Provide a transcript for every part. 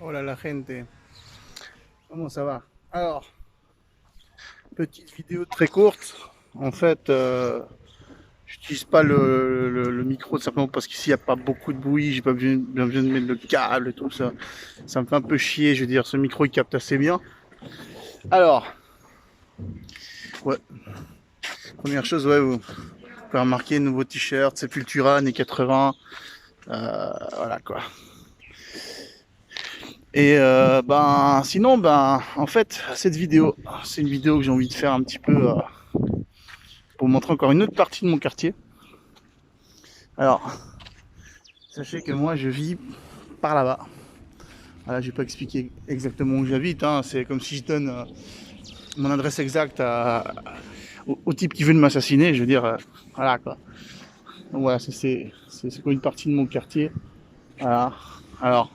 Hola la gente, comment ça va? Alors, petite vidéo très courte. En fait, j'utilise pas le micro simplement parce qu'ici il n'y a pas beaucoup de bruit. J'ai pas besoin de mettre le câble et tout ça. Ça me fait un peu chier. Je veux dire, ce micro il capte assez bien. Alors, ouais, première chose, ouais, vous pouvez remarquer nouveau t-shirt, Sepultura, années 80. Voilà quoi. Et ben, sinon, ben, en fait, cette vidéo, c'est une vidéo que j'ai envie de faire un petit peu pour vous montrer encore une autre partie de mon quartier. Alors, sachez que moi, je vis par là-bas. Voilà, je vais pas expliquer exactement où j'habite. Hein. C'est comme si je donne mon adresse exacte au type qui veut m'assassiner. Je veux dire, voilà quoi. Donc voilà, c'est quoi une partie de mon quartier. Voilà. Alors,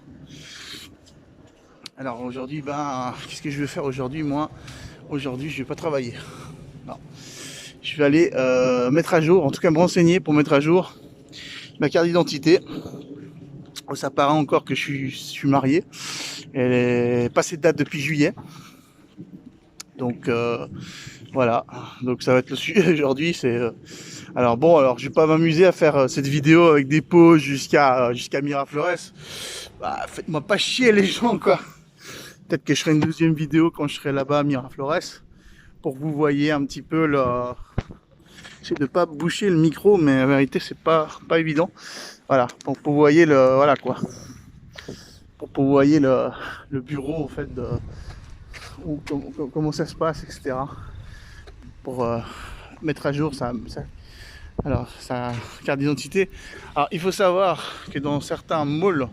alors aujourd'hui, ben, qu'est-ce que je vais faire aujourd'hui, moi? Aujourd'hui, je vais pas travailler. Non. Je vais aller mettre à jour, en tout cas me renseigner pour mettre à jour ma carte d'identité. Oh, ça paraît encore que je suis marié. Elle est passée de date depuis juillet. Donc voilà. Donc ça va être le sujet aujourd'hui. Alors bon, alors je vais pas m'amuser à faire cette vidéo avec des pauses jusqu'à Miraflores. Bah, faites-moi pas chier les gens quoi. Peut-être que je ferai une deuxième vidéo quand je serai là-bas à Miraflores pour que vous voyez un petit peu le. J'essaie de pas boucher le micro, mais en vérité c'est pas évident. Voilà, pour que vous voyez le voilà quoi. Pour que vous voyez le bureau en fait de comment ça se passe, etc. Pour mettre à jour sa carte d'identité. Alors il faut savoir que dans certains malls,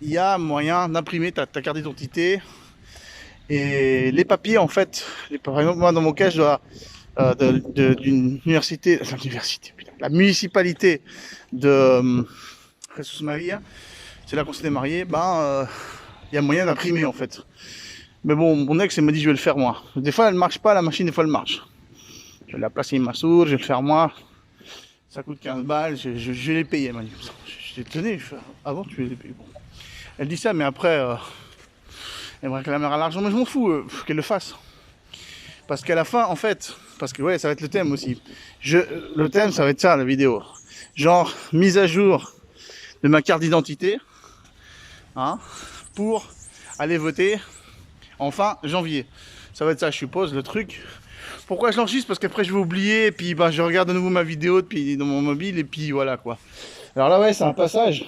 il y a moyen d'imprimer ta carte d'identité et les papiers en fait. Par exemple, moi dans mon cas, je dois d'une université, la municipalité de Jesus Maria, c'est là qu'on s'est marié, ben il y a moyen d'imprimer en fait. Mais bon, mon ex elle m'a dit je vais le faire moi. Des fois elle marche pas la machine, des fois elle marche. Je vais la placer ma source, je vais le faire moi. Ça coûte 15 balles, je vais les payer. Elle m'a dit, j'étais étonné, avant tu les payes. Bon. Elle dit ça, mais après, elle me réclamera l'argent, mais je m'en fous, qu'elle le fasse. Parce qu'à la fin, en fait, parce que ouais, ça va être le thème aussi. Le thème, ça va être ça, la vidéo. Genre, mise à jour de ma carte d'identité, hein, pour aller voter en fin janvier. Ça va être ça, je suppose, le truc. Pourquoi je l'enregistre? Parce qu'après je vais oublier, et puis ben, je regarde de nouveau ma vidéo depuis dans mon mobile, et puis voilà quoi. Alors là, ouais, c'est un passage.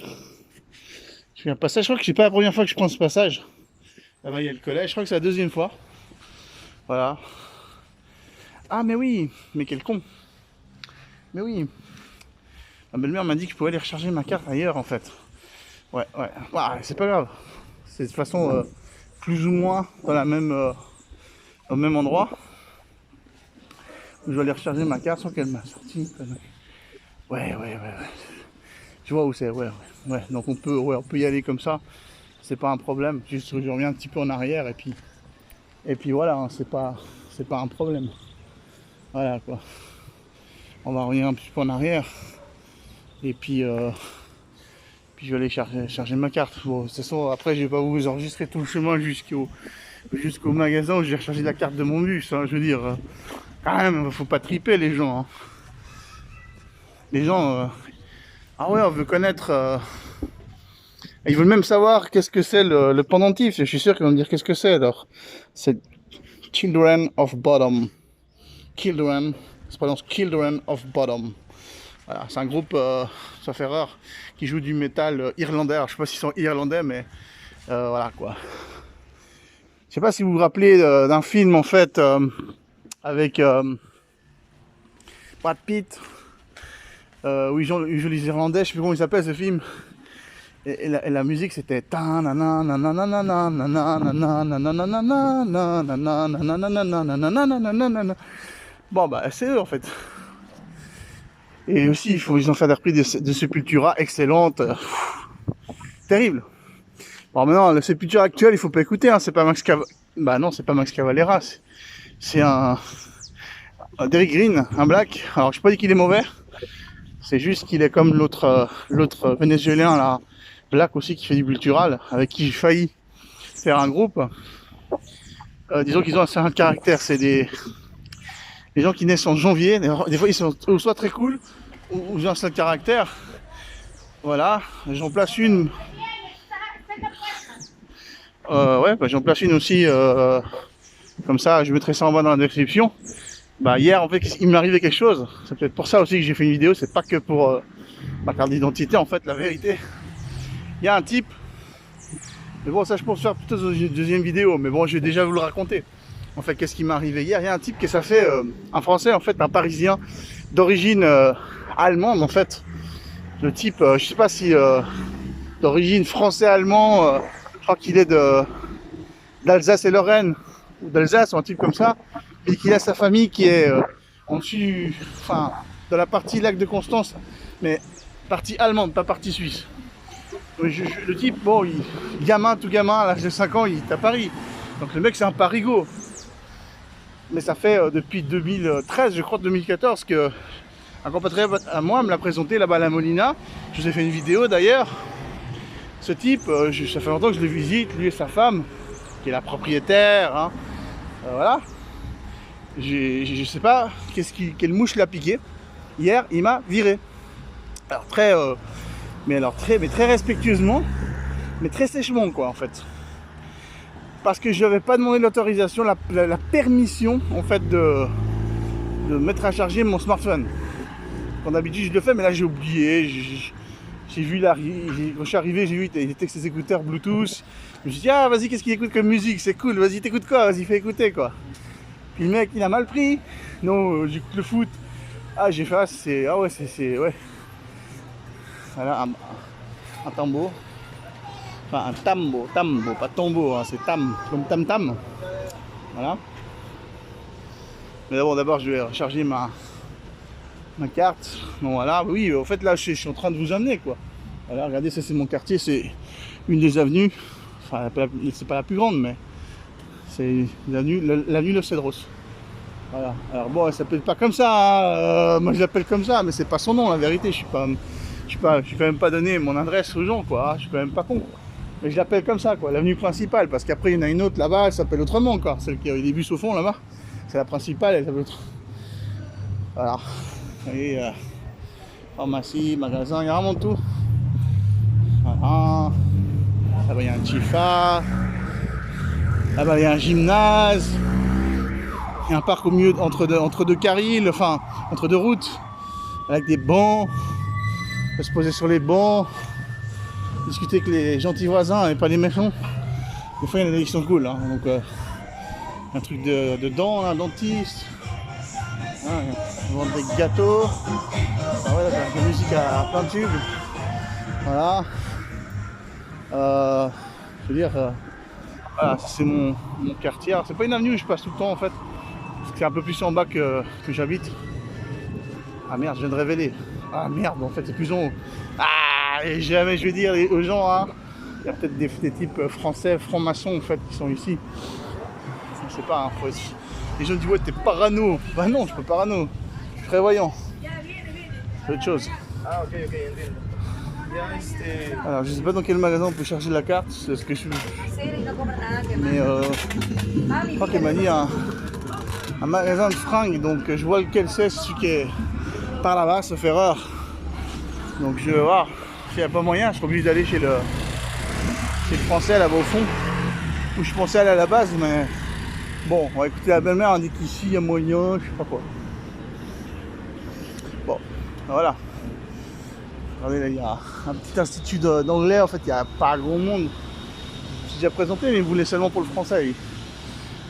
Je fais un passage, je crois que c'est pas la première fois que je prends ce passage. Là-bas, il y a le collège, je crois que c'est la deuxième fois. Voilà. Ah, mais oui, mais quel con. Mais oui. Ma belle-mère m'a dit que je pouvais aller recharger ma carte ailleurs en fait. Ouais, ouais. Ouais, c'est pas grave. C'est de toute façon plus ou moins dans au même endroit. Je vais aller recharger ma carte sans qu'elle m'a sorti. Ouais, ouais, ouais, ouais. Tu vois où c'est, ouais, ouais, ouais. Donc on peut y aller comme ça. C'est pas un problème. Juste que je reviens un petit peu en arrière et puis voilà, hein, c'est pas un problème. Voilà quoi. On va revenir un petit peu en arrière et puis je vais aller charger ma carte. Bon, de toute façon, après je vais pas vous enregistrer tout le chemin jusqu'au magasin où je vais recharger la carte de mon bus. Hein, je veux dire, quand même, faut pas triper les gens. Hein. Les gens, ah ouais, on veut connaître. Ils veulent même savoir qu'est-ce que c'est le pendentif. Je suis sûr qu'ils vont me dire qu'est-ce que c'est. Alors, c'est Children of Bottom. Children, ça se prononce Children of Bottom. Voilà, c'est un groupe, ça fait rare, qui joue du métal irlandais. Alors, je sais pas s'ils sont irlandais, mais voilà quoi. Je sais pas si vous vous rappelez d'un film en fait avec Brad Pitt, où ils jouent les Irlandais. Je sais plus comment il s'appelle ce film. Et la musique c'était bon bah c'est eux en fait. Et aussi ils ont fait des reprises de Sepultura excellentes, terrible. Bon maintenant le Sepultura actuel il faut pas écouter, hein, c'est pas Max Cavalera. Bah non c'est pas Max Cavalera, c'est un Derrick Green, un black. Alors je sais pas dit qu'il est mauvais, c'est juste qu'il est comme l'autre vénézuélien là. Black aussi qui fait du cultural, avec qui j'ai failli faire un groupe. Disons qu'ils ont un certain caractère, c'est des gens qui naissent en janvier, des fois ils sont soit très cool, ou ils ont un certain caractère. Voilà, j'en place une. Ouais, bah, j'en place une aussi, comme ça, je mettrai ça en bas dans la description. Bah hier en fait il m'est arrivé quelque chose, c'est peut-être pour ça aussi que j'ai fait une vidéo, c'est pas que pour ma carte d'identité en fait, la vérité. Il y a un type, mais bon ça je pense faire plutôt dans une deuxième vidéo, mais bon je vais déjà vous le raconter. En fait qu'est-ce qui m'est arrivé hier, il y a un type qui ça fait un français en fait, un parisien d'origine allemande en fait. Le type, je sais pas si d'origine français-allemand, je crois qu'il est d'Alsace et Lorraine, ou d'Alsace ou un type comme ça. Et qu'il a sa famille qui est en dessus, enfin, dans la partie lac de Constance, mais partie allemande, pas partie suisse. Le type, bon, gamin, tout gamin, à l'âge de 5 ans, il est à Paris. Donc le mec, c'est un parigot. Mais ça fait depuis 2013, je crois, 2014, que un compatriote à moi me l'a présenté là-bas à la Molina. Je vous ai fait une vidéo d'ailleurs. Ce type, ça fait longtemps que je le visite, lui et sa femme, qui est la propriétaire. Hein. Voilà. Je sais pas quelle mouche l'a piqué. Hier, il m'a viré. Alors très respectueusement, mais très sèchement quoi en fait. Parce que je n'avais pas demandé l'autorisation, la permission en fait de mettre à charger mon smartphone. Quand d'habitude je le fais, mais là j'ai oublié. J'ai vu quand je suis arrivé, j'ai vu il était avec ses écouteurs Bluetooth. Je me suis dit ah vas-y qu'est-ce qu'il écoute comme musique, c'est cool, vas-y t'écoutes quoi, vas-y fais écouter quoi. Puis le mec il a mal pris. Non, j'écoute le foot. Ah j'ai fait ouais. Voilà un tambour. Enfin un tambo, pas tambour, hein, c'est tam, comme tam. Voilà. Mais d'abord je vais recharger ma carte. Bon voilà, oui, en fait là je suis en train de vous amener quoi. Voilà, regardez, ça c'est mon quartier, c'est une des avenues. Enfin c'est pas la plus grande, mais c'est l'avenue Los Cedros. Voilà. Alors bon, elle s'appelle pas comme ça, hein. Moi je l'appelle comme ça, mais c'est pas son nom la vérité. Je suis quand même pas donné mon adresse aux gens quoi. Je suis quand même pas con. Mais je l'appelle comme ça quoi, l'avenue principale, parce qu'après il y en a une autre là-bas, elle s'appelle autrement quoi. Celle qui a des bus au fond là-bas, c'est la principale, elle s'appelle autre. Voilà. Et pharmacie, magasin, il y a vraiment tout. Voilà. Là-bas il y a un Chifa. Là-bas il y a un gymnase. Il y a un parc au milieu entre deux carrils, enfin entre deux routes, avec des bancs. On peut se poser sur les bancs, discuter avec les gentils voisins et pas les méchants. Des fois il y en a des qui sont cool, hein. Donc un truc de dents, un dentiste. On vend des gâteaux. Ah ouais, la musique à plein de tubes. Voilà. Je veux dire, voilà, c'est mon quartier. Alors, c'est pas une avenue où je passe tout le temps en fait. C'est un peu plus en bas que j'habite. Ah merde, je viens de révéler. Ah merde, en fait c'est plus en haut. Ah, et jamais je vais dire aux gens, hein. Il y a peut-être des types français, francs-maçons en fait, qui sont ici. Je sais pas, hein, les gens disent ouais t'es parano. Bah non, je suis pas parano. Je suis prévoyant. C'est autre chose. Ah ok. Alors je sais pas dans quel magasin on peut charger la carte, c'est ce que je suis. Mais je crois qu'elle m'a dit un magasin de fringues, donc je vois lequel c'est, celui qui est par là-bas, sauf erreur. Donc je vais voir, s'il n'y a pas moyen, je serai obligé d'aller chez le français là-bas au fond, où je pensais aller à la base, mais bon, on va écouter la belle-mère, on dit qu'ici il y a moyen, je sais pas quoi. Bon, voilà. Regardez là, il y a un petit institut d'anglais, en fait il n'y a pas grand monde. J'ai déjà présenté, mais ils voulaient seulement pour le français. Ils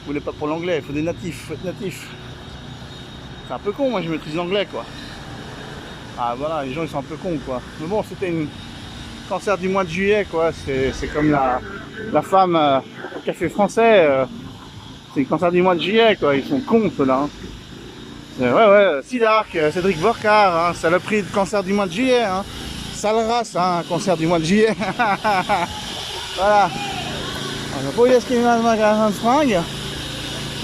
voulaient pas pour l'anglais, il faut des natifs, faut être natif. C'est un peu con, moi je maîtrise l'anglais quoi. Ah voilà, les gens ils sont un peu cons quoi. Mais bon, c'était une concert du mois de juillet quoi. C'est comme la femme au café français. C'est le concert du mois de juillet quoi. Ils sont cons ceux-là. Hein. Ouais, Sidark, Cédric Borcar, hein, saloperie de concert du mois de juillet. Hein. Sale race, hein, concert du mois de juillet. Voilà. Pour est-ce qu'il y a un magasin de fringues?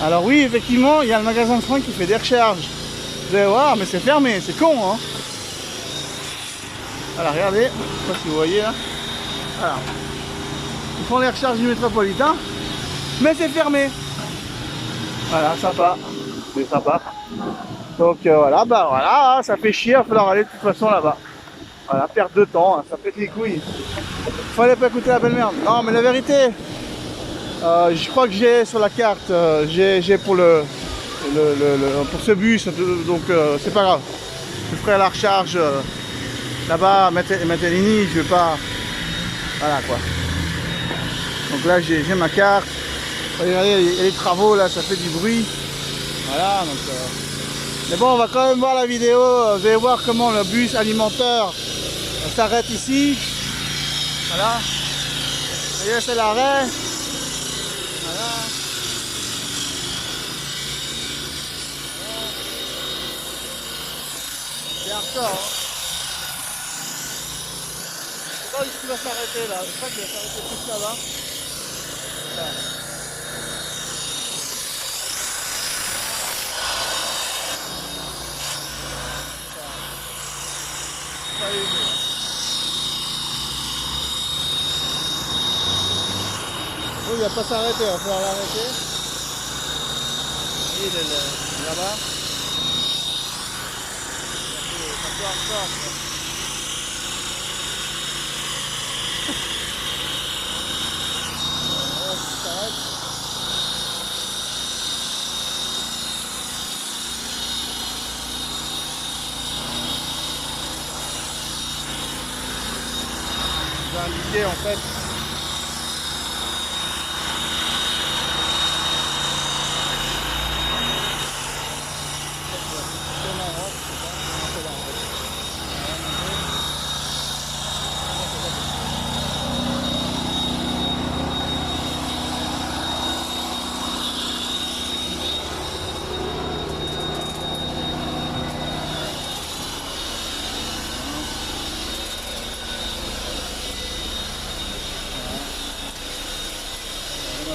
Alors oui, effectivement, il y a le magasin de fringues qui fait des recharges. Vous allez voir, mais c'est fermé, c'est con, hein. Voilà, regardez, je sais pas si vous voyez là. Voilà. Ils font les recharges du métropolitain, mais c'est fermé. Voilà, sympa. C'est sympa. Donc voilà, bah voilà, ça fait chier, il va falloir aller de toute façon là-bas. Voilà, perte de temps, hein, ça pète les couilles. Fallait pas écouter la belle merde. Non, mais la vérité, je crois que j'ai sur la carte, j'ai pour pour ce bus, donc c'est pas grave. Je ferai la recharge là-bas, à Metellini, je vais pas. Voilà quoi. Donc là, j'ai ma carte. Regardez, il y a les travaux là, ça fait du bruit. Voilà, donc. Mais bon, on va quand même voir la vidéo. Vous allez voir comment le bus alimentaire s'arrête ici. Voilà. Vous voyez, c'est l'arrêt. Voilà. C'est hardcore. Hein. Je sais pas où il va s'arrêter là. Je crois qu'il va s'arrêter plus là-bas. Voilà. Oui, il va pas s'arrêter, il va falloir l'arrêter. Il est là-bas. C'est un peu hardcore. Ça s'arrête. Je vais indiquer en fait.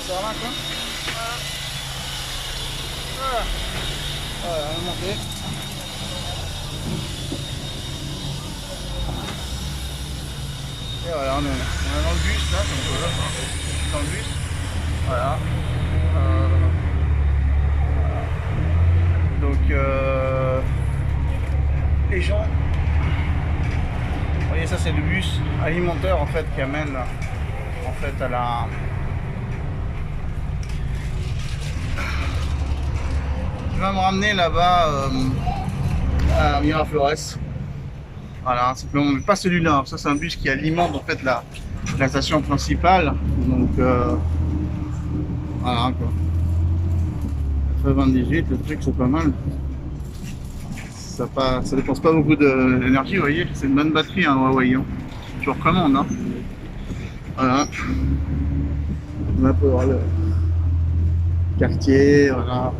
Sur là quoi. Voilà. Voilà, on va monter. Et voilà, on est dans le bus là, comme ça, dans le bus. Voilà. Voilà. Donc les gens. Vous voyez, ça c'est le bus alimentaire en fait qui amène en fait à la. Je vais me ramener là-bas à Miraflores. Voilà, simplement, mais pas celui-là. Ça, c'est un bus qui alimente en fait la station principale. Donc, voilà quoi. 98, le truc, c'est pas mal. Ça dépense pas beaucoup d'énergie, vous voyez. C'est une bonne batterie, hein, Huawei. Hein. Je recommande. Hein. Voilà. On va pouvoir le quartier, voilà.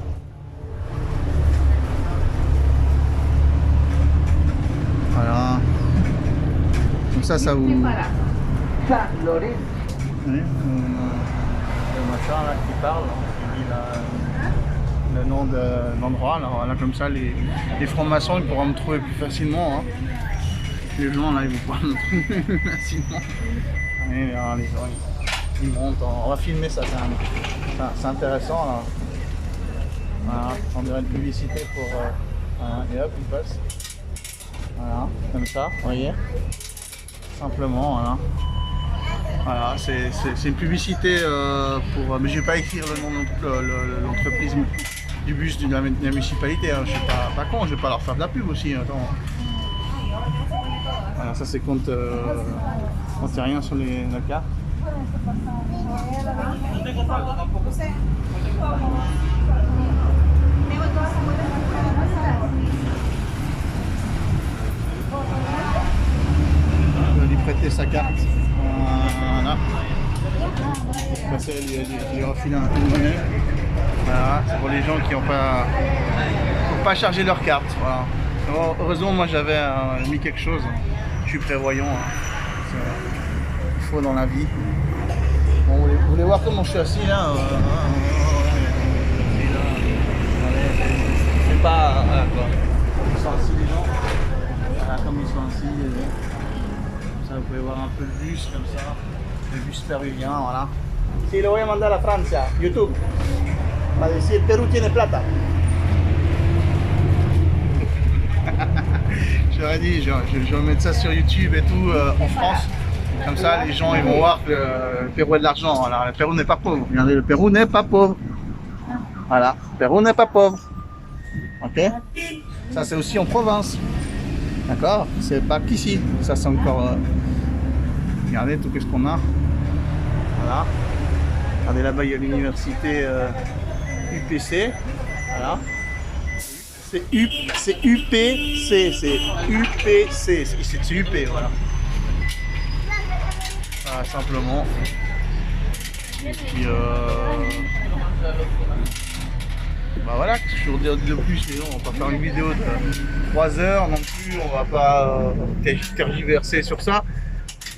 Voilà. Donc ça vous... Oui, le machin là qui parle, qui dit le nom de l'endroit. Là, comme ça, les francs-maçons ils pourront me trouver plus facilement. Hein. Les gens là, ils vont pouvoir me trouver plus facilement. Et là, les gens ils montent. On va filmer ça, c'est intéressant. Là. Voilà, on dirait une publicité pour... et hop, il passe. Voilà, comme ça, vous voyez. Simplement, voilà. Voilà, c'est une publicité pour... Mais je vais pas écrire le nom de l'entreprise du bus de la municipalité. Hein. Je suis pas con, je vais pas leur faire de la pub aussi. Attends. Voilà, ça c'est quand c'est rien sur la carte. Je vais lui prêter sa carte. Voilà. Passer, lui refiler un peu de monnaie. Voilà, c'est pour les gens qui n'ont pas chargé leur carte. Voilà. Alors, heureusement, moi j'avais mis quelque chose. Je suis prévoyant. Hein. Il faut dans la vie. Bon, vous voulez voir comment je suis assis là c'est pas... Voilà quoi. Ils sont assis les gens. Voilà, comme ils sont assis. ça vous pouvez voir un peu le bus comme ça, le bus péruvien, voilà. Si lo voy a mandar a Francia, YouTube, va a decir Perú tiene plata. J'aurais dit, je vais mettre ça sur YouTube et tout en France. Comme ça, les gens ils vont voir que le Pérou a de l'argent. Alors, le Pérou n'est pas pauvre. Regardez, le Pérou n'est pas pauvre. Voilà, le Pérou n'est pas pauvre. Ok. Ça, c'est aussi en province. D'accord. C'est pas qu'ici. Ça, c'est encore. Regardez tout ce qu'on a. Voilà. Regardez là-bas, il y a l'université UPC. Voilà. C'est UPC, c'est UPC, c'est UP, voilà. Voilà, simplement. Et puis, bah voilà, qu'est-ce que je veux dire de plus, mais non, on va pas faire une vidéo de 3 heures non plus, on va pas tergiverser sur ça.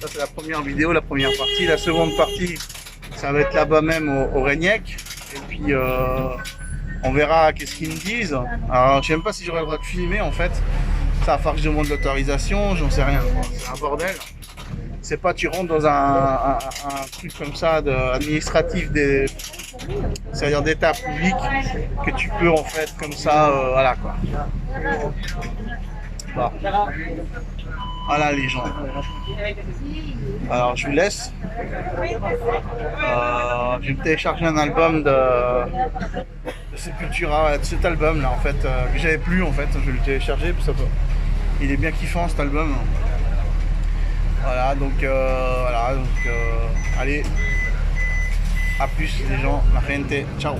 Ça, c'est la première vidéo, la première partie. La seconde partie, ça va être là-bas même au Regnec. Et puis, on verra qu'est-ce qu'ils me disent. Alors, je sais même pas si j'aurai le droit de filmer en fait. Ça va falloir que je demande l'autorisation, j'en sais rien. C'est un bordel. C'est pas tu rentres dans un truc comme ça administratif, c'est-à-dire d'état public, que tu peux en fait comme ça, voilà quoi. Bon. Voilà les gens. Alors je vous laisse. Je vais me télécharger un album de Sepultura, de cet album là en fait, que j'avais plus en fait. Je vais le télécharger, puis ça peut. Il est bien kiffant cet album. Voilà donc allez, à plus les gens, la gente, ciao.